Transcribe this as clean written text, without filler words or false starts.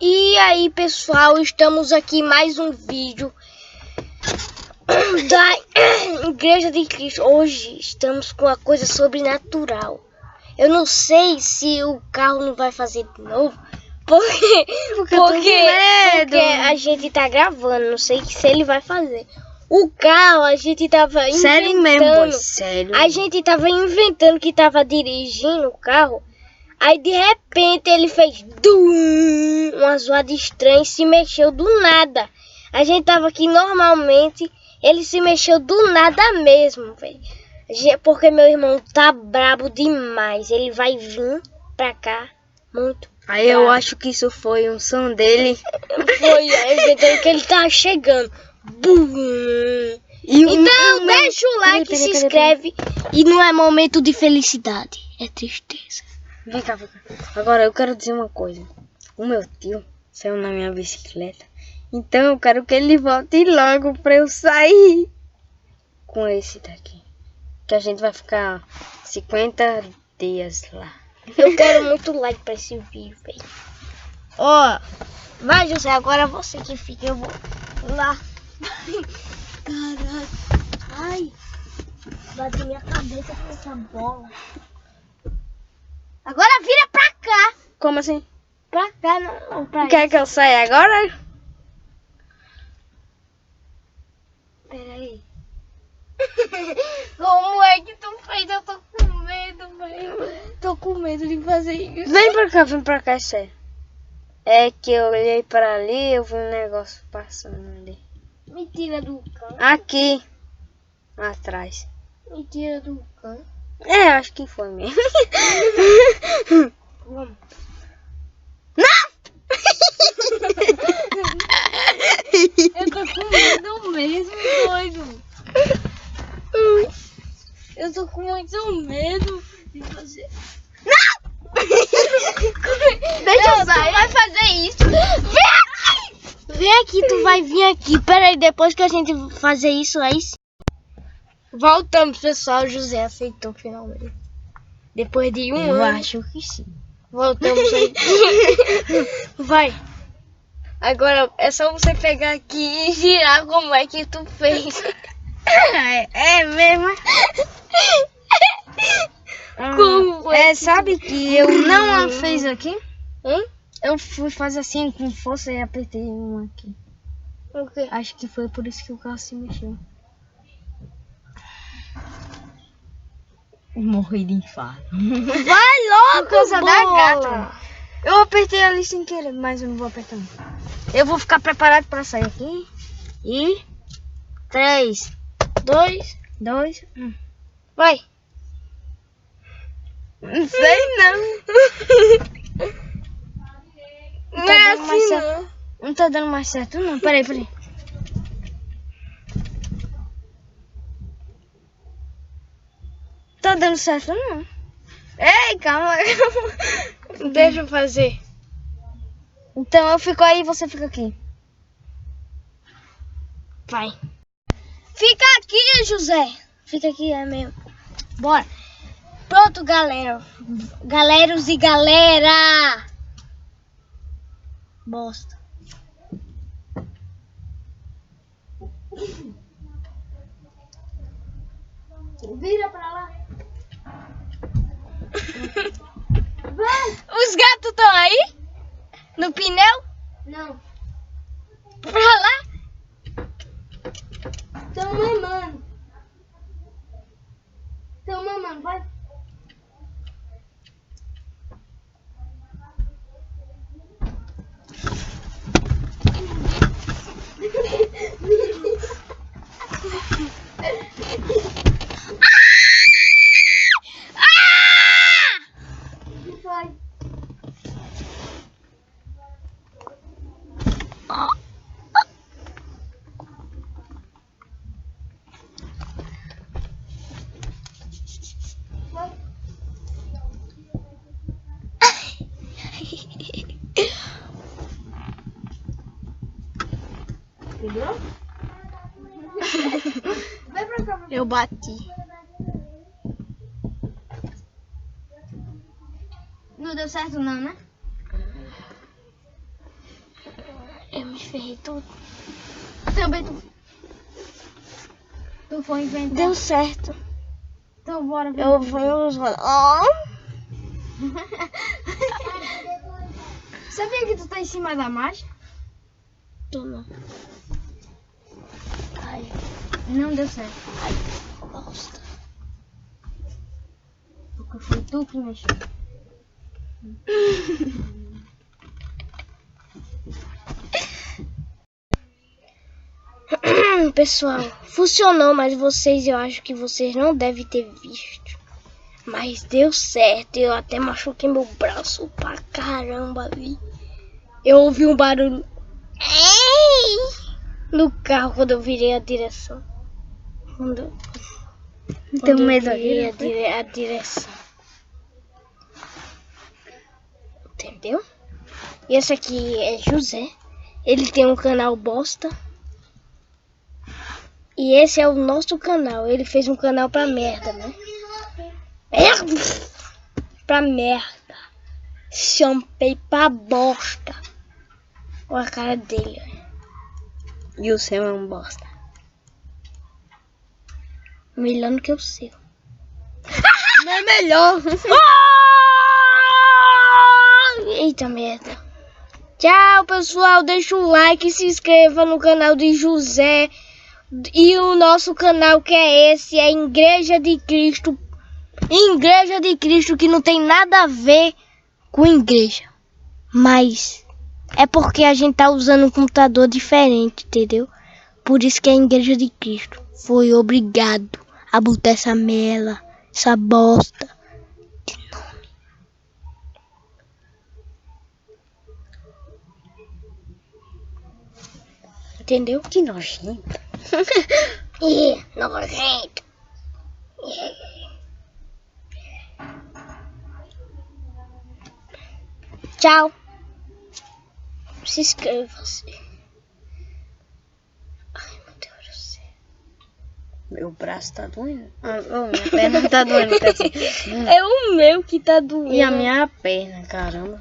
E aí, pessoal, estamos aqui em mais um vídeo da Igreja de Cristo. Hoje estamos com uma coisa sobrenatural. Eu não sei se o carro não vai fazer de novo, porque a gente tá gravando, não sei se ele vai fazer. O carro a gente tava inventando. Sério mesmo, boy, sério. A gente tava inventando que tava dirigindo o carro. Aí de repente ele fez uma zoada estranha e se mexeu do nada. A gente tava aqui normalmente, ele se mexeu do nada mesmo, velho. Porque meu irmão tá brabo demais. Ele vai vir pra cá muito. Aí eu acho que isso foi um som dele. Foi inventando que ele tá chegando. Então deixa o like, se inscreve. E não é momento de felicidade, é tristeza. Vem cá, vem cá. Agora eu quero dizer uma coisa. O meu tio saiu na minha bicicleta. Então eu quero que ele volte logo pra eu sair com esse daqui. Que a gente vai ficar 50 dias lá. Eu quero muito like pra esse vídeo, velho. Ó, vai, José, agora você que fica. Eu vou lá. Caralho. Ai, bati minha cabeça com essa bola. Agora vira pra cá. Como assim? Pra cá, não pra Quer que eu saia agora? Peraí. Como é que tu fez? Eu tô com medo, velho. Tô com medo de fazer isso. Vem pra cá, é sério. É que eu olhei pra ali, eu vi um negócio passando ali. Me tira do canto. Aqui. Atrás. Me tira do canto. É, acho que foi mesmo. Vamos. Eu tô com medo mesmo, doido. Eu tô com muito medo de fazer. Não! Deixa eu sair. Tu vai fazer isso. Vem aqui! Vem aqui, tu vai vir aqui. Pera aí, depois que a gente fazer isso aí. Voltamos, pessoal. O José aceitou finalmente. Depois de um ano. Acho que sim. Voltamos aí. Vai. Agora é só você pegar aqui e girar como é que tu fez. É mesmo? Como foi? É, sabe que eu não a fiz aqui? Hum? Eu fui fazer assim com força e apertei um aqui. O quê? Acho que foi por isso que o carro se mexeu. Morri de infarto. Vai logo, Por causa da bola. gata. Eu apertei ali sem querer, mas eu não vou apertar não. Eu vou ficar preparado para sair aqui. E 3, 2, 1. Vai. Não sei não. Não é assim, não. Não tá dando mais certo não. Peraí. Tá dando certo não. Ei, calma. Deixa eu fazer. Então eu fico aí e você fica aqui. Vai. Fica aqui, José. Fica aqui, é mesmo. Bora. Pronto, galera. Galeros e galera. Bosta. Vira pra lá. Os gatos estão aí? No pneu? Não. Pra lá? Estão mamando. Vai. Entendeu? Vai pra cá. Eu bati. Não deu certo não, né? ferrei tudo. Também tu foi inventar. Deu certo. Então bora ver. Eu vou usar. Sabia que tu tá em cima da marcha? Tô não. Ai, Não deu certo. bosta. Porque foi tu que mexeu. Pessoal, funcionou, mas eu acho que vocês não devem ter visto. Mas deu certo, eu até machuquei meu braço pra caramba ali. Eu ouvi um barulho no carro quando eu virei a direção. Quando Tenho eu medo virei aqui. a direção. Entendeu? E esse aqui é José. Ele tem um canal bosta. E esse é o nosso canal. Ele fez um canal pra merda, né? Merda! Pra merda. Champei pra bosta. Olha a cara dele. E o seu é um bosta. Melhor do que o seu. Não é melhor. Eita merda. Tchau, pessoal. Deixa o like e se inscreva no canal de José. E o nosso canal que é esse, é Igreja de Cristo. Igreja de Cristo, que não tem nada a ver com igreja. Mas é porque a gente tá usando um computador diferente, entendeu? Por isso que é Igreja de Cristo. Foi obrigado a botar essa mela, essa bosta de nome. Entendeu? Que nojento. Nojento. Tchau. Se inscreva-se. Ai, meu Deus do céu. Meu braço tá doendo. Minha perna tá doendo. É o meu que tá doendo. E a minha perna, caramba.